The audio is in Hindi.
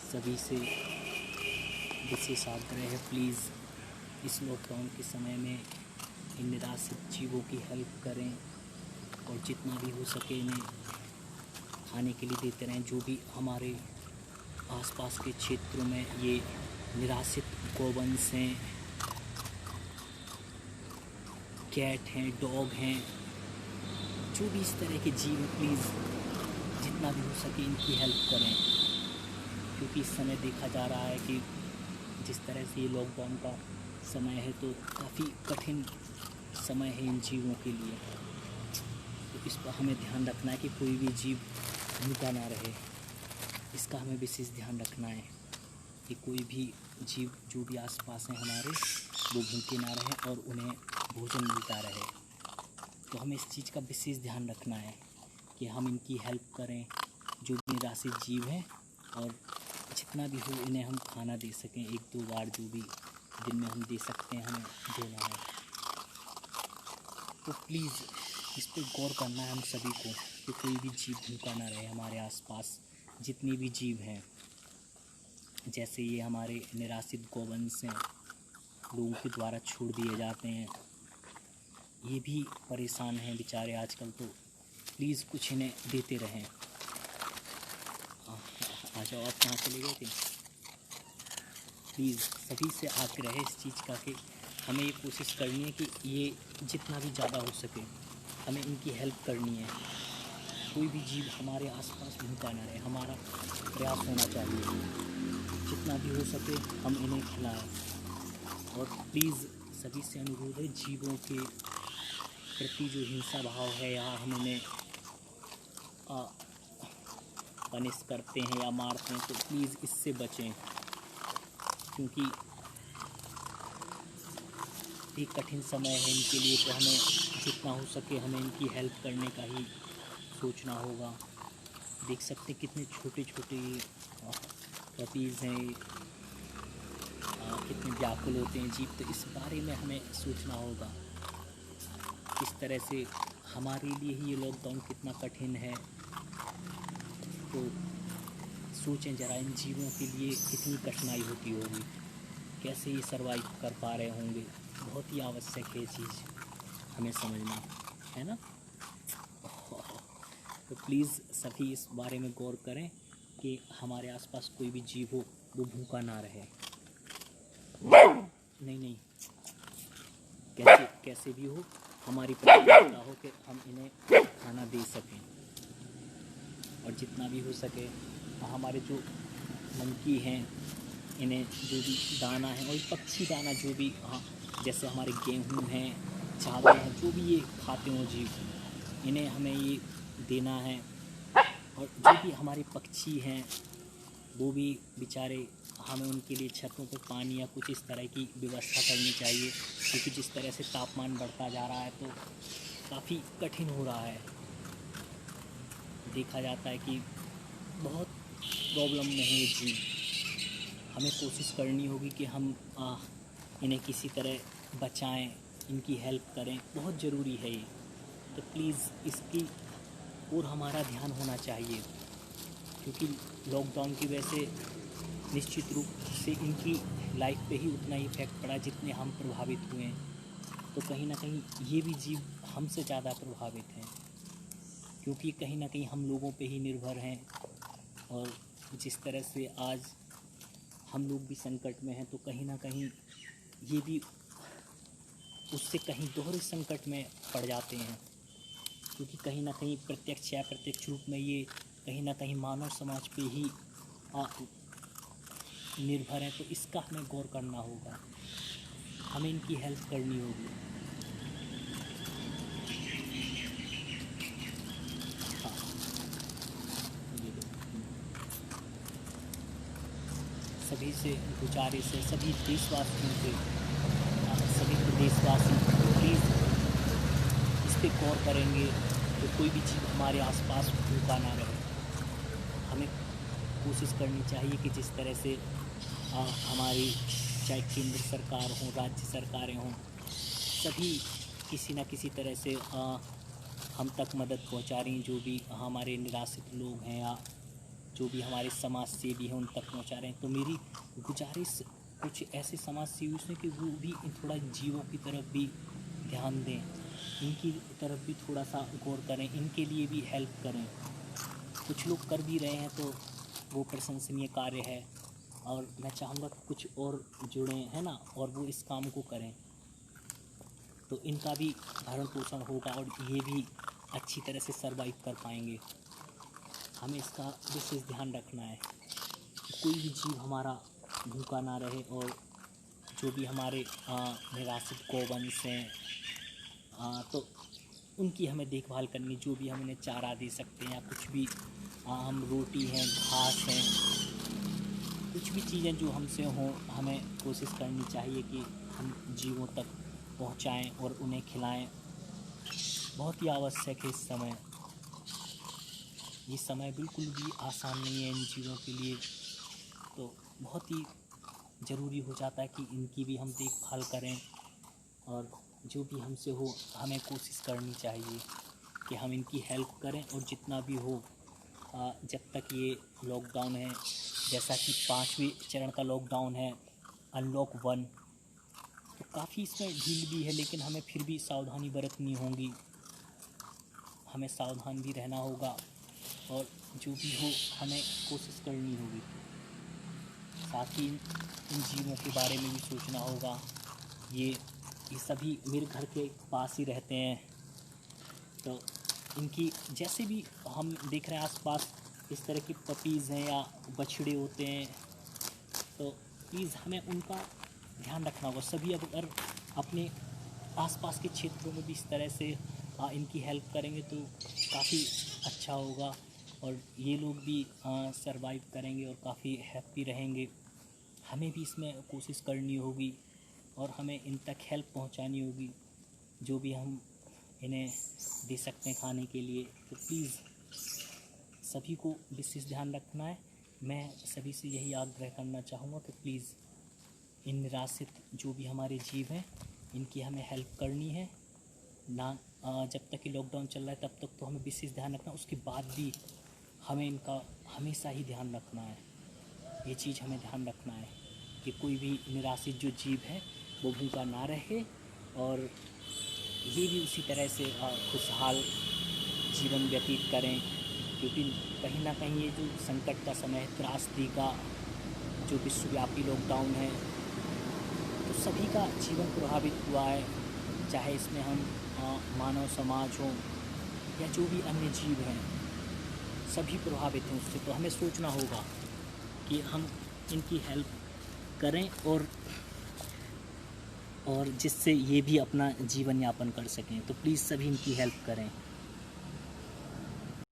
सभी से विशेष आग्रह है, प्लीज़ इस लॉकडाउन के समय में इन निराश्रित जीवों की हेल्प करें और जितना भी हो सके इन्हें खाने के लिए देते रहें। जो भी हमारे आसपास के क्षेत्रों में ये निराश्रित गौवंश हैं, कैट हैं, डॉग हैं, जो भी इस तरह के जीव, प्लीज़ जितना भी हो सके इनकी हेल्प करें। क्योंकि इस समय देखा जा रहा है कि जिस तरह से ये लॉकडाउन का समय है तो काफ़ी कठिन समय है इन जीवों के लिए। तो इस पर हमें ध्यान रखना है कि कोई भी जीव भूखा ना रहे। इसका हमें विशेष ध्यान रखना है कि कोई भी जीव जो भी आसपास हैं हमारे, वो भूखे ना रहें और उन्हें भोजन मिलता रहे। तो हमें इस चीज़ का विशेष ध्यान रखना है कि हम इनकी हेल्प करें, जो भी निराश्रित जीव हैं, और जितना भी हो इन्हें हम खाना दे सकें। 1-2 बार जो भी दिन में हम दे सकते हैं हमें देना है। तो प्लीज़ इस पर गौर करना है हम सभी को कि कोई भी जीव भूखा ना रहे हमारे आसपास। जितने भी जीव हैं, जैसे ये हमारे निराश्रित गौवंश हैं, लोगों के द्वारा छोड़ दिए जाते हैं, ये भी परेशान हैं बेचारे आजकल। तो प्लीज़ कुछ इन्हें देते रहें। आ जाओ, आप कहाँ चले गए थे? प्लीज़ सभी से आग्रह है इस चीज़ का कि हमें ये कोशिश करनी है कि ये जितना भी ज़्यादा हो सके हमें इनकी हेल्प करनी है। कोई भी जीव हमारे आसपास भूखा ना रहे, हमारा प्रयास होना चाहिए जितना भी हो सके हम इन्हें खिलाएं। और प्लीज़ सभी से अनुरोध है, जीवों के प्रति जो हिंसा भाव है या हम इन्हें पनिश करते हैं या मारते हैं, तो प्लीज़ इससे बचें। क्योंकि एक कठिन समय है इनके लिए, तो हमें जितना हो सके हमें इनकी हेल्प करने का ही सोचना होगा। देख सकते कितने छोटे छोटे पपीज़ हैं, कितने व्याकुल होते हैं जीव। तो इस बारे में हमें सोचना होगा। इस तरह से हमारे लिए ही ये लॉकडाउन कितना कठिन है। तो सोचें ज़रा, इन जीवों के लिए कितनी कठिनाई होती होगी, कैसे ये सर्वाइव कर पा रहे होंगे। बहुत ही आवश्यक है ये चीज़ हमें समझना, है ना। तो प्लीज़ सभी इस बारे में गौर करें कि हमारे आसपास कोई भी जीव हो वो भूखा ना रहे। नहीं, कैसे भी हो हमारी प्राथमिकता हो कि हम इन्हें खाना दे सकें। और जितना भी हो सके हमारे जो मंकी हैं, इन्हें जो भी दाना है, और पक्षी दाना जो भी, जैसे हमारे गेहूं हैं, चावल हैं, जो भी ये खाते हों जीव, इन्हें हमें ये देना है। और जो भी हमारे पक्षी हैं वो भी बेचारे, हमें उनके लिए छतों पर पानी या कुछ इस तरह की व्यवस्था करनी चाहिए। क्योंकि जिस तरह से तापमान बढ़ता जा रहा है तो काफ़ी कठिन हो रहा है। देखा जाता है कि बहुत प्रॉब्लम में है ये जीव। हमें कोशिश करनी होगी कि हम इन्हें किसी तरह बचाएं, इनकी हेल्प करें, बहुत ज़रूरी है ये। तो प्लीज़ इसकी और हमारा ध्यान होना चाहिए। क्योंकि लॉकडाउन की वजह से निश्चित रूप से इनकी लाइफ पे ही उतना ही इफ़ेक्ट पड़ा जितने हम प्रभावित हुए हैं। तो कहीं ना कहीं ये भी जीव हमसे ज़्यादा प्रभावित हैं, क्योंकि कहीं ना कहीं हम लोगों पे ही निर्भर हैं। और जिस तरह से आज हम लोग भी संकट में हैं, तो कहीं ना कहीं ये भी उससे कहीं दोहरे संकट में पड़ जाते हैं। क्योंकि कहीं ना कहीं प्रत्यक्ष या अप्रत्यक्ष रूप में ये कहीं ना कहीं मानव समाज पे ही निर्भर है। तो इसका हमें गौर करना होगा, हमें इनकी हेल्प करनी होगी। हाँ, ये लो। सभी से गुजारिश है, सभी देशवासियों से, सभी देशवासी प्लीज़ इस पर गौर करेंगे तो कोई भी चीज़ हमारे आसपास भूखा ना रहे। हमें कोशिश करनी चाहिए कि जिस तरह से हमारी चाहे केंद्र सरकार हो, राज्य सरकारें हों, सभी किसी न किसी तरह से हम तक मदद पहुंचा रही हैं। जो भी हमारे निराश्रित लोग हैं या जो भी हमारे समाज सेवी हैं उन तक पहुंचा रहे हैं। तो मेरी गुजारिश कुछ ऐसे समाज सेवी से कि वो भी थोड़ा जीवों की तरफ भी ध्यान दें, इनकी तरफ भी थोड़ा सा गौर करें, इनके लिए भी हेल्प करें। कुछ लोग कर भी रहे हैं तो वो प्रशंसनीय कार्य है, और मैं चाहूँगा कि कुछ और जुड़ें, है ना, और वो इस काम को करें, तो इनका भी भरण पोषण होगा और ये भी अच्छी तरह से सर्वाइव कर पाएंगे। हमें इसका विशेष ध्यान रखना है, कोई भी जीव हमारा भूखा ना रहे, और जो भी हमारे निराश्रित गौवंश हैं तो उनकी हमें देखभाल करनी, जो भी हम उन्हें चारा दे सकते हैं या कुछ भी हम रोटी हैं, घास हैं, कुछ भी चीज़ें जो हमसे हों, हमें कोशिश करनी चाहिए कि हम जीवों तक पहुंचाएं और उन्हें खिलाएं। बहुत ही आवश्यक है इस समय। ये समय बिल्कुल भी आसान नहीं है इन जीवों के लिए, तो बहुत ही ज़रूरी हो जाता है कि इनकी भी हम देखभाल करें, और जो भी हमसे हो हमें कोशिश करनी चाहिए कि हम इनकी हेल्प करें। और जितना भी हो, जब तक ये लॉकडाउन है, जैसा कि 5वें चरण का लॉकडाउन है, अनलॉक 1, तो काफ़ी इसमें ढील भी है, लेकिन हमें फिर भी सावधानी बरतनी होगी, हमें सावधान भी रहना होगा, और जो भी हो हमें कोशिश करनी होगी। साथ ही इन जीवों के बारे में भी सोचना होगा। ये सभी मेरे घर के पास ही रहते हैं, तो इनकी जैसे भी हम देख रहे हैं आसपास इस तरह की पपीज़ हैं या बछड़े होते हैं, तो प्लीज़ हमें उनका ध्यान रखना होगा। सभी अगर अपने आसपास के क्षेत्रों में भी इस तरह से इनकी हेल्प करेंगे तो काफ़ी अच्छा होगा, और ये लोग भी सरवाइव करेंगे और काफ़ी हैप्पी रहेंगे। हमें भी इसमें कोशिश करनी होगी और हमें इन तक हेल्प पहुंचानी होगी, जो भी हम इन्हें दे सकते हैं खाने के लिए। तो प्लीज़ सभी को विशेष ध्यान रखना है। मैं सभी से यही आग्रह करना चाहूँगा कि प्लीज़ इन निराश्रित जो भी हमारे जीव हैं, इनकी हमें हेल्प करनी है ना। जब तक कि लॉकडाउन चल रहा है तब तक तो हमें विशेष ध्यान रखना, उसके बाद भी हमें इनका हमेशा ही ध्यान रखना है। ये चीज़ हमें ध्यान रखना है कि कोई भी निराश्रित जो जीव है वो भूखा ना रहे, और ये भी उसी तरह से खुशहाल जीवन व्यतीत करें, क्योंकि कहीं ना कहीं ये जो संकट का समय है, त्रासदी का जो विश्वव्यापी लॉकडाउन है, तो सभी का जीवन प्रभावित हुआ है, चाहे इसमें हम मानव समाज हो या जो भी अन्य जीव हैं, सभी प्रभावित हैं उससे। तो हमें सोचना होगा कि हम इनकी हेल्प करें, और जिससे ये भी अपना जीवन यापन कर सकें। तो प्लीज़ सभी इनकी हेल्प करें।